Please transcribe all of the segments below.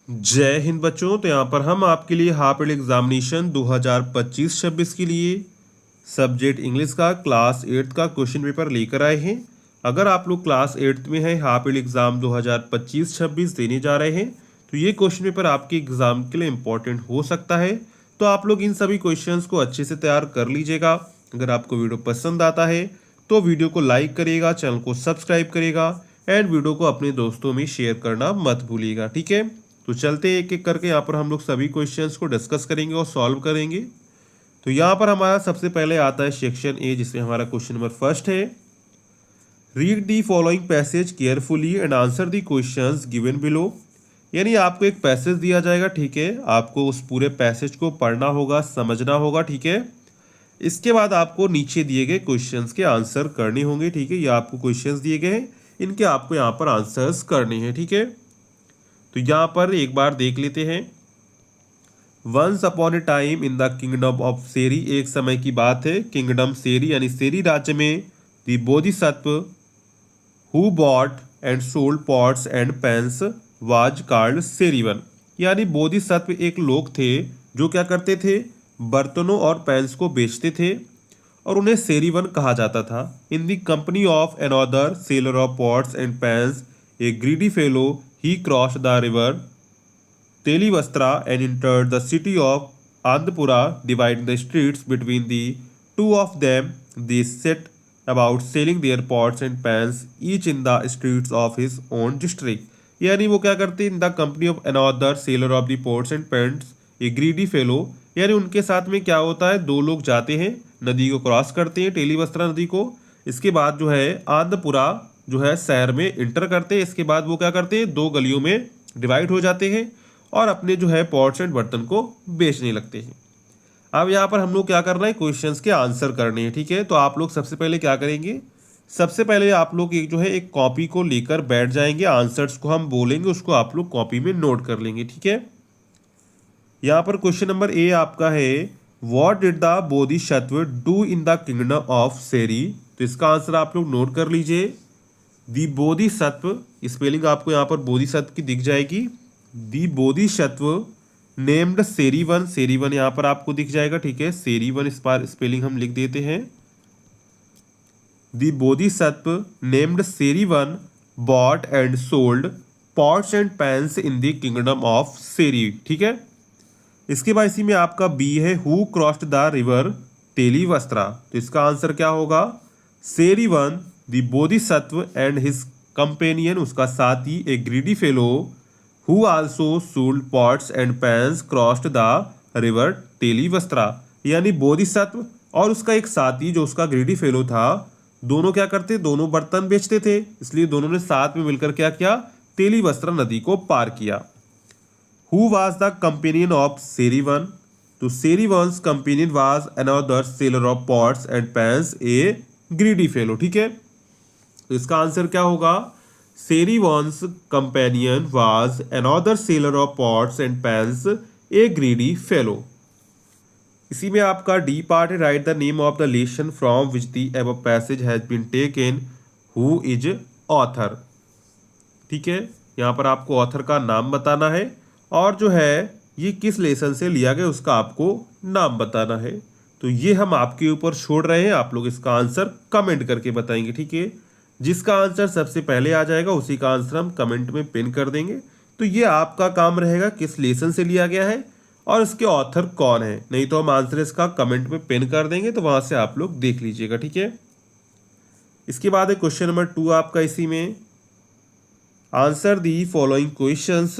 जय हिंद बच्चों। तो यहाँ पर हम आपके लिए हाफ ईयरली एग्जामिनेशन 2025-26 के लिए सब्जेक्ट इंग्लिश का क्लास 8th का क्वेश्चन पेपर लेकर आए हैं। अगर आप लोग क्लास 8th में हैं, हाफ ईयरली एग्जाम 2025-26 देने जा रहे हैं, तो ये क्वेश्चन पेपर आपके एग्जाम के लिए इम्पोर्टेंट हो सकता है। तो आप लोग इन सभी क्वेश्चंस को अच्छे से तैयार कर लीजिएगा। अगर आपको वीडियो पसंद आता है तो वीडियो को लाइक करिएगा, चैनल को सब्सक्राइब करिएगा एंड वीडियो को अपने दोस्तों में शेयर करना मत भूलिएगा। ठीक है, तो चलते हैं एक एक करके यहाँ पर हम लोग सभी क्वेश्चंस को डिस्कस करेंगे और सॉल्व करेंगे। तो यहाँ पर हमारा सबसे पहले आता है सेक्शन ए, जिसमें हमारा क्वेश्चन नंबर फर्स्ट है। Read the following passage carefully and answer the questions given below. यानी आपको एक पैसेज दिया जाएगा, ठीक है, आपको उस पूरे पैसेज को पढ़ना होगा, समझना होगा, ठीक है। इसके बाद आपको नीचे दिए गए क्वेश्चंस के आंसर करने होंगे, ठीक है। ये आपको क्वेश्चंस दिए गए हैं, इनके आपको यहाँ पर आंसर्स करने हैं, ठीक है। तो यहाँ पर एक बार देख लेते हैं। Once upon a time in the kingdom of Seri, एक समय की बात है, किंगडम सेरी यानी सेरी राज्य में, the Bodhisattva who bought and sold pots and pans was called Serivan. यानी बोधिसत्व एक लोग थे जो क्या करते थे, बर्तनों और पेंस को बेचते थे और उन्हें सेरीवन कहा जाता था। In the company of another seller of pots and pans a greedy fellow he crossed the river Telivastra and entered the city of Andhpura, dividing the streets between the two of them. They set about selling their pots and pans, each in the streets of his own district. यानी वो क्या करते, इन the company of another seller of the ports and paints A greedy fellow. यानी उनके साथ में क्या होता है, दो लोग जाते हैं, नदी को क्रॉस करते हैं, टेलीवस्त्रा नदी को। इसके बाद जो है आंध्रपुरा जो है शहर में इंटर करते हैं। इसके बाद वो क्या करते हैं, दो गलियों में डिवाइड हो जाते हैं और अपने जो है पॉट्स एंड बर्तन को बेचने लगते हैं। अब यहाँ पर हम लोग क्या करना है, क्वेश्चंस के आंसर करने हैं, ठीक है। तो आप लोग सबसे पहले क्या करेंगे, सबसे पहले आप लोग एक जो है एक कॉपी को लेकर बैठ जाएंगे, आंसर्स को हम बोलेंगे, उसको आप लोग कॉपी में नोट कर लेंगे, ठीक है। यहाँ पर क्वेश्चन नंबर ए आपका है, what did the Bodhisattva do in the kingdom of Seri. तो इसका आंसर आप लोग नोट कर लीजिए। दी बोधिसत्व, स्पेलिंग आपको यहाँ पर बोधिसत्व की दिख जाएगी। दी बोधिसत्व नेम्ड सेरीवन, सेरीवन यहाँ पर आपको दिख जाएगा, ठीक है। सेरीवन इस बार स्पेलिंग हम लिख देते हैं। The Bodhisattva named Serivan bought and sold pots and pans in the kingdom of Seri, ठीक है। इसके बाद इसी में आपका बी है, who crossed the river Telivastra. तो इसका आंसर क्या होगा, Serivan the Bodhisattva and his companion, उसका साथी, a greedy fellow who also sold pots and pans crossed the river Telivastra. यानी बोधिसत्व और उसका एक साथी जो उसका ग्रीडी फेलो था, दोनों क्या करते, दोनों बर्तन बेचते थे, इसलिए दोनों ने साथ में मिलकर क्या किया, तेलीवस्त्रा नदी को पार किया। Who was the companion of सेरीवन। तो सेरीवन्स companion was another seller of pots and pans, a greedy fellow, ठीक है। तो इसका आंसर क्या होगा, Serivon's companion was another seller of pots and pans, a greedy fellow। इसी में आपका डी पार्ट है, write the name of the lesson from which the above passage has been taken, who is author, ठीक है। यहाँ पर आपको author का नाम बताना है और जो है ये किस लेसन से लिया गया उसका आपको नाम बताना है। तो ये हम आपके ऊपर छोड़ रहे हैं, आप लोग इसका आंसर कमेंट करके बताएंगे, ठीक है। जिसका आंसर सबसे पहले आ जाएगा उसी का आंसर हम कमेंट में पिन कर देंगे। तो ये आपका काम रहेगा, किस लेसन से लिया गया है और इसके ऑथर कौन है। नहीं तो हम आंसर इसका कमेंट में पिन कर देंगे, तो वहां से आप लोग देख लीजिएगा, ठीक है। इसके बाद है क्वेश्चन नंबर 2 आपका, इसी में answer the following questions.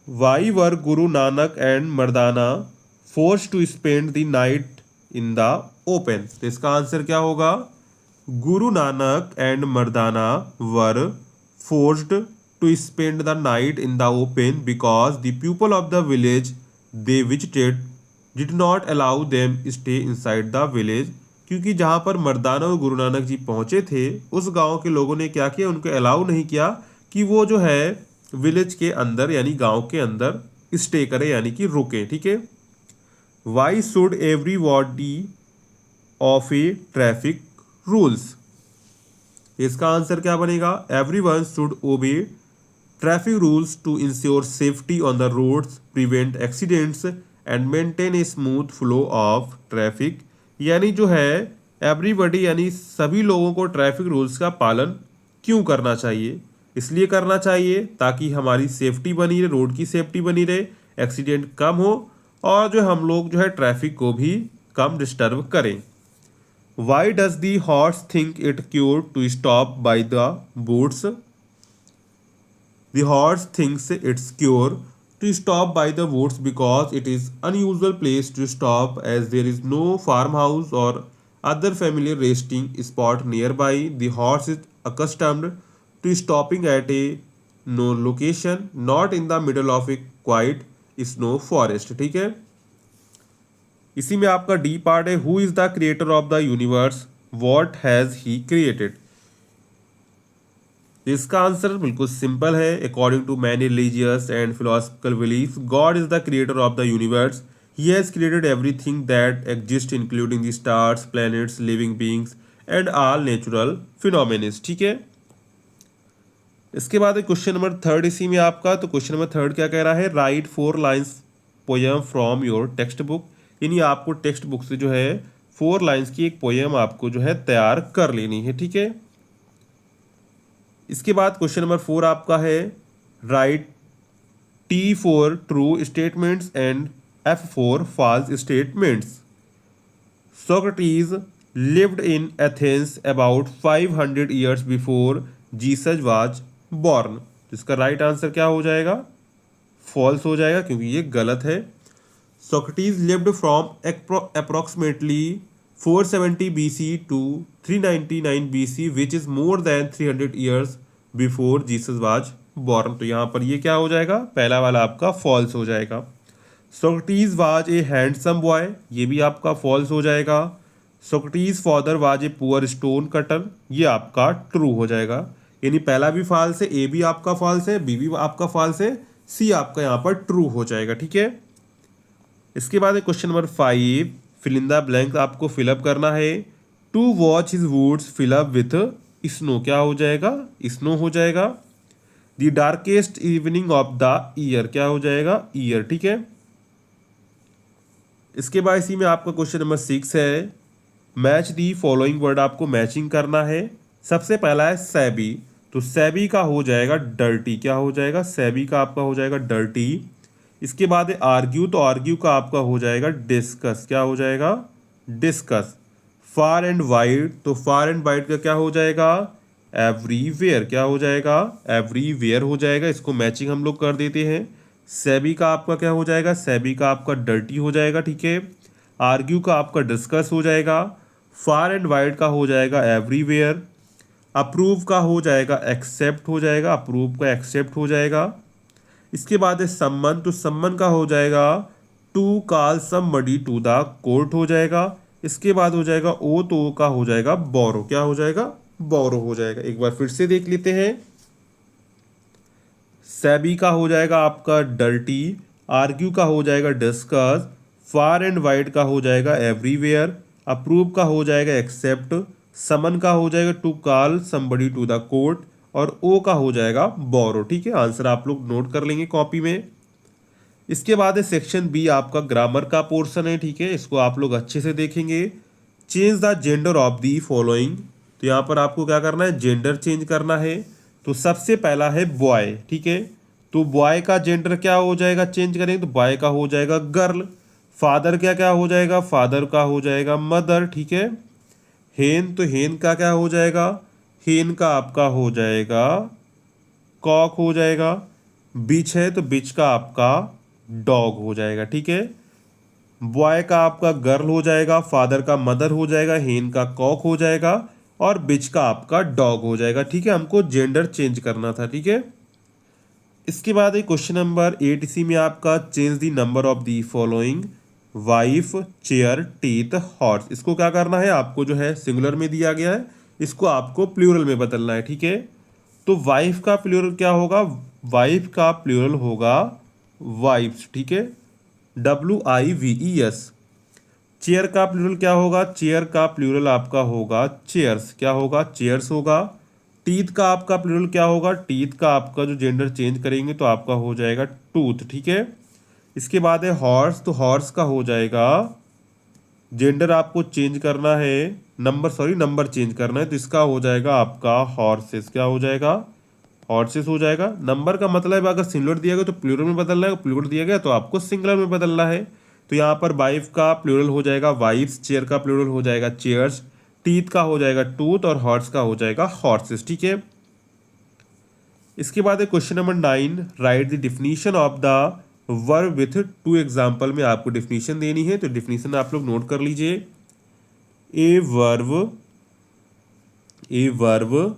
Why were Guru Nanak and Mardana force to spend the night in the open. तो इसका आंसर क्या होगा, Guru Nanak and Mardana were forced to spend the night in the open because the people of the village they visited did not allow them stay inside the village. क्योंकि जहाँ पर मर्दाना और गुरु नानक जी पहुँचे थे, उस गांव के लोगों ने क्या किया, उनको अलाउ नहीं किया कि वो जो है विलेज के अंदर यानी गांव के अंदर स्टे करें, यानी कि रुके, ठीक है। Why should every body of A traffic rules. इसका आंसर क्या बनेगा, एवरीवन शुड ओबे Traffic rules to ensure safety on the roads, prevent accidents and maintain a smooth flow of traffic। यानी जो है एवरीबडी यानी सभी लोगों को ट्रैफिक रूल्स का पालन क्यों करना चाहिए? इसलिए करना चाहिए ताकि हमारी सेफ्टी बनी रहे, रोड की सेफ्टी बनी रहे, एक्सीडेंट कम हो और जो हम लोग जो है ट्रैफिक को भी कम डिस्टर्ब करें। Why does the horse think it queer to stop by the woods? The horse thinks it's cure to stop by the woods because it is unusual place to stop as there is no farmhouse or other familiar resting spot nearby. The horse is accustomed to stopping at a no location, not in the middle of a quiet snow forest। ठीक है, इसी में आपका D part है, who is the creator of the universe, what has he created. इसका answer बिल्कुल simple है। According to many religious and philosophical belief, God is the creator of the universe. He has created everything that exist including the stars, planets, living beings and all natural phenomenas. ठीक है, इसके बाद है question number third इसी में आपका। तो question number third क्या कह रहा है? Right 4 lines poem from your text book. यानी आपको टेक्स्ट बुक से जो है 4 लाइन्स की एक पोएम आपको जो है तैयार कर लेनी है। ठीक है, इसके बाद क्वेश्चन नंबर 4 आपका है write T4 true statements and F4 false statements. Socrates lived in Athens about 500 years before Jesus was born. इसका राइट आंसर क्या हो जाएगा? फॉल्स हो जाएगा क्योंकि ये गलत है। Socrates lived from approximately 470 BC to 399 BC which is more than 300 years before Jesus was born। तो यहाँ पर ये क्या हो जाएगा? पहला वाला आपका फॉल्स हो जाएगा। Socrates was a handsome boy, ये भी आपका फॉल्स हो जाएगा। Socrates father was a poor stone cutter, ये आपका ट्रू हो जाएगा। यानी पहला भी फॉल्स है, ए भी आपका फॉल्स है, बी भी आपका फॉल्स है, सी आपका यहाँ पर ट्रू हो जाएगा। ठीक है, इसके बाद है question number 5, fill in the blank आपको फिलअप करना है। To watch his woods fill up with snow, क्या हो जाएगा? स्नो हो जाएगा। The darkest evening of the year, क्या हो जाएगा? ईयर। ठीक है, इसके बाद इसी में आपका क्वेश्चन नंबर 6 है, मैच दी फॉलोइंग वर्ड, आपको मैचिंग करना है। सबसे पहला है सैबी, तो सैबी का हो जाएगा डर्टी, क्या हो जाएगा? सैबी का आपका हो जाएगा डर्टी। इसके बाद है आर्ग्यू, तो आर्ग्यू का आपका हो जाएगा डिस्कस, क्या हो जाएगा? डिस्कस। फार एंड वाइड, तो फार एंड वाइड का क्या हो जाएगा? एवरीवेयर, क्या हो जाएगा? एवरीवेयर हो जाएगा। इसको मैचिंग हम लोग कर देते हैं। सैबी का आपका क्या हो जाएगा? सैबी का आपका डर्टी हो जाएगा। ठीक है, आर्ग्यू का आपका डिस्कस हो जाएगा। फार एंड वाइड का हो जाएगा एवरीवेयर। अप्रूव का हो जाएगा एक्सेप्ट हो जाएगा, अप्रूव का एक्सेप्ट हो जाएगा। इसके बाद है सम्मन, तो सम्मन का हो जाएगा to call somebody to the court हो जाएगा। इसके बाद हो जाएगा ओ, तो ओ का हो जाएगा बोरो, क्या हो जाएगा? बोरो हो जाएगा। एक बार फिर से देख लेते हैं। सैबी का हो जाएगा आपका डर्टी, आर्ग्यू का हो जाएगा डिस्कस, फार एंड वाइड का हो जाएगा एवरीवेयर, अप्रूव का हो जाएगा एक्सेप्ट, समन का हो जाएगा to call somebody to the court और ओ का हो जाएगा बोरो। ठीक है, आंसर आप लोग नोट कर लेंगे कॉपी में। इसके बाद है सेक्शन बी, आपका ग्रामर का पोर्शन है। ठीक है, इसको आप लोग अच्छे से देखेंगे। Change the gender of the following, तो यहाँ पर आपको क्या करना है? जेंडर चेंज करना है। तो सबसे पहला है बॉय। ठीक है, तो बॉय का जेंडर क्या हो जाएगा? चेंज करेंगे तो बॉय का हो जाएगा गर्ल। फादर क्या क्या हो जाएगा? फादर का हो जाएगा मदर। ठीक है, हेन, तो हेन का क्या हो जाएगा? हेन का आपका हो जाएगा कॉक हो जाएगा। बिच है तो बिच का आपका डॉग हो जाएगा। ठीक है, बॉय का आपका गर्ल हो जाएगा, फादर का मदर हो जाएगा, हेन का कॉक हो जाएगा और बिच का आपका डॉग हो जाएगा। ठीक है, हमको जेंडर चेंज करना था। ठीक है, इसके बाद है क्वेश्चन नंबर 8, इसी में आपका change the number of the following, wife, chair, teeth, horse. इसको क्या करना है? आपको जो है सिंगुलर में दिया गया है, इसको आपको प्लूरल में बदलना है। ठीक है, तो वाइफ का प्लूरल क्या होगा? वाइफ का प्लूरल होगा वाइफ्स। ठीक है, WIVES। चेयर का प्लूरल क्या होगा? चेयर का प्लूरल आपका होगा चेयर्स, क्या होगा? चेयर्स होगा। टीथ का आपका प्लूरल क्या होगा, टीथ का आपका जो जेंडर चेंज करेंगे तो आपका हो जाएगा टूथ, ठीक है। इसके बाद है हॉर्स, तो हॉर्स का हो जाएगा जेंडर आपको चेंज करना है, नंबर चेंज करना है, तो इसका हो जाएगा आपका हॉर्सेस, क्या हो जाएगा, हॉर्सेस हो जाएगा। नंबर का मतलब अगर सिंगुलर दिया गया तो प्लूरल में बदलना है, प्लूरल दिया गया तो आपको सिंगुलर में बदलना है। तो यहाँ पर वाइफ का प्लूरल हो जाएगा वाइफ्स, चेयर का प्लूरल हो जाएगा चेयर्स, टीथ का हो जाएगा टूथ और हॉर्स का हो जाएगा हॉर्सेस, ठीक है। इसके बाद है question number 9, right the definition of the verb with to example में आपको डिफिनीशन देनी है, तो डिफिनीशन आप लोग नोट कर लीजिए। A verb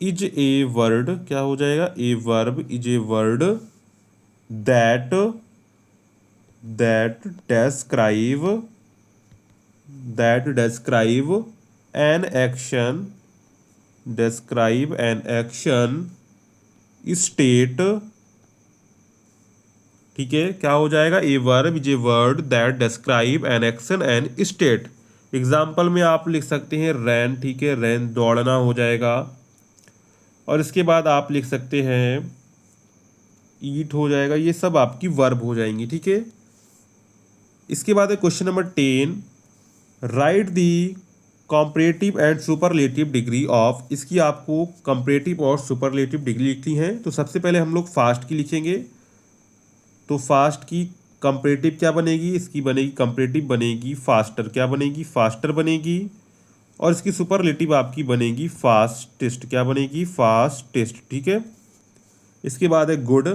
is a word, क्या हो जाएगा, a verb is a word that describe an action state, ठीक है। क्या हो जाएगा, a verb is a word that describe an action and state. Example में आप लिख सकते हैं रैन, ठीक है, रैन दौड़ना हो जाएगा। और इसके बाद आप लिख सकते हैं ईट हो जाएगा, ये सब आपकी वर्ब हो जाएंगी, ठीक है। इसके बाद है question number 10, right the comparative and superlative degree of, इसकी आपको कंपरेटिव और सुपरलेटिव डिग्री लिखनी है। तो सबसे पहले हम लोग फास्ट की लिखेंगे, तो फास्ट की कंपरेटिव क्या बनेगी, इसकी बनेगी कंपरेटिव बनेगी फास्टर, क्या बनेगी, फास्टर बनेगी। और इसकी सुपरलेटिव आपकी बनेगी फास्टेस्ट, क्या बनेगी, फास्टेस्ट, ठीक है। इसके बाद है गुड,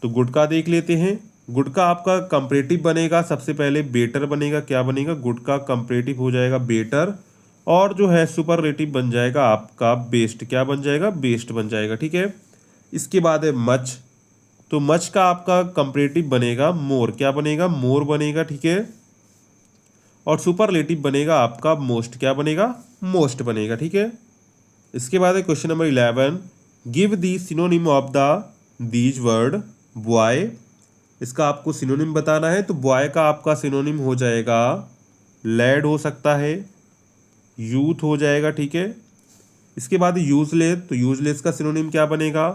तो गुड का देख लेते हैं। गुड का आपका कंपरेटिव बनेगा सबसे पहले बेटर बनेगा, क्या बनेगा, गुड का कंपरेटिव हो जाएगा बेटर। और जो है सुपरलेटिव बन जाएगा आपका बेस्ट, क्या बन जाएगा, बेस्ट बन जाएगा, ठीक है। इसके बाद है मच, तो मच का आपका कंपरेटिव बनेगा मोर, क्या बनेगा, मोर बनेगा, ठीक है। और सुपरलेटिव बनेगा आपका मोस्ट, क्या बनेगा, मोस्ट बनेगा, ठीक है। इसके बाद है question number 11, give the synonym of the these word boy, इसका आपको सिनोनिम बताना है। तो बॉय का आपका सिनोनिम हो जाएगा लैड हो सकता है, यूथ हो जाएगा, ठीक है। इसके बाद यूजलेस, तो यूजलेस का सिनोनिम क्या बनेगा,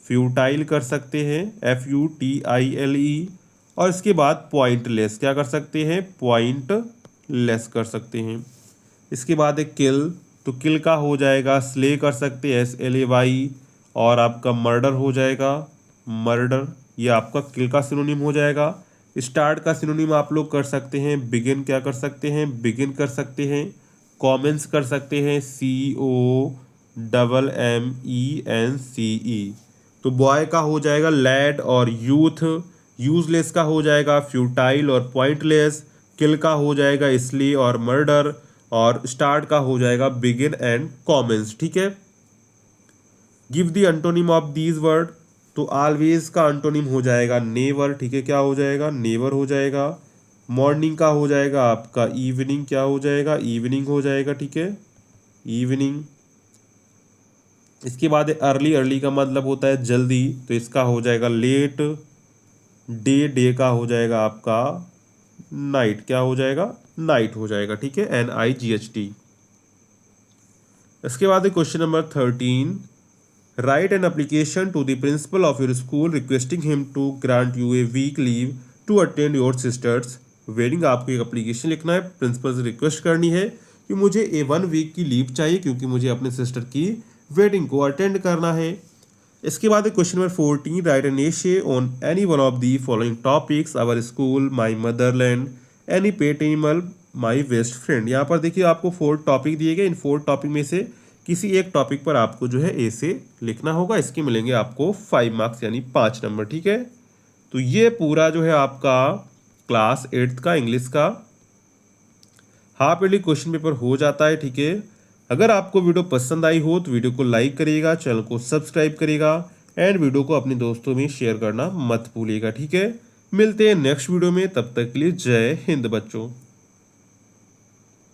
फ्यूटाइल कर सकते हैं, FUTILE। और इसके बाद पॉइंटलेस, क्या कर सकते हैं, पॉइंटलेस कर सकते हैं। इसके बाद है किल, तो किल का हो जाएगा स्ले कर सकते हैं, SLAY। और आपका मर्डर हो जाएगा मर्डर, ये आपका किल का सिनोनिम हो जाएगा। स्टार्ट का सिनोनिम आप लोग कर सकते हैं बिगिन, क्या कर सकते हैं, बिगिन कर सकते हैं। कॉमेंस कर सकते हैं COMMENCE। तो बॉय का हो जाएगा लैड और यूथ, यूजलेस का हो जाएगा फ्यूटाइल और पॉइंटलेस, किल का हो जाएगा स्ले और मर्डर, और स्टार्ट का हो जाएगा बिगिन एंड कॉमेंस, ठीक है। Give the antonym of these word, तो ऑलवेज का एंटोनिम हो जाएगा नेवर, ठीक है, क्या हो जाएगा, नेवर हो जाएगा। मॉर्निंग का हो जाएगा आपका इवनिंग, क्या हो जाएगा, इवनिंग हो जाएगा, ठीक है, इवनिंग। इसके बाद अर्ली, अर्ली का मतलब होता है जल्दी, तो इसका हो जाएगा लेट। डे का हो जाएगा आपका नाइट, क्या हो जाएगा, नाइट हो जाएगा, ठीक है, NIGHT। इसके बाद question number 13, write an application to the principal of your school requesting him to grant you a week leave to attend your sister's wedding. आपको एक एप्लीकेशन लिखना है, प्रिंसिपल से रिक्वेस्ट करनी है कि मुझे 1 वीक की लीव चाहिए क्योंकि मुझे अपने सिस्टर की वेडिंग को अटेंड करना है। इसके बाद question number 14, write an essay on any one of the following topics, our school, my motherland, any pet animal, my best friend. यहाँ पर देखिए आपको 4 टॉपिक दिए गए, इन 4 टॉपिक में से किसी एक टॉपिक पर आपको जो है ऐसे लिखना होगा। इसके मिलेंगे आपको 5 मार्क्स यानी 5 नंबर, ठीक है। तो ये पूरा जो है आपका क्लास 8th का इंग्लिश का हाफ ईयरली क्वेश्चन पेपर हो जाता है, ठीक है। अगर आपको वीडियो पसंद आई हो तो वीडियो को लाइक करिएगा, चैनल को सब्सक्राइब करिएगा एंड वीडियो को अपने दोस्तों में शेयर करना मत भूलिएगा, ठीक है। मिलते हैं नेक्स्ट वीडियो में, तब तक के लिए जय हिंद बच्चों।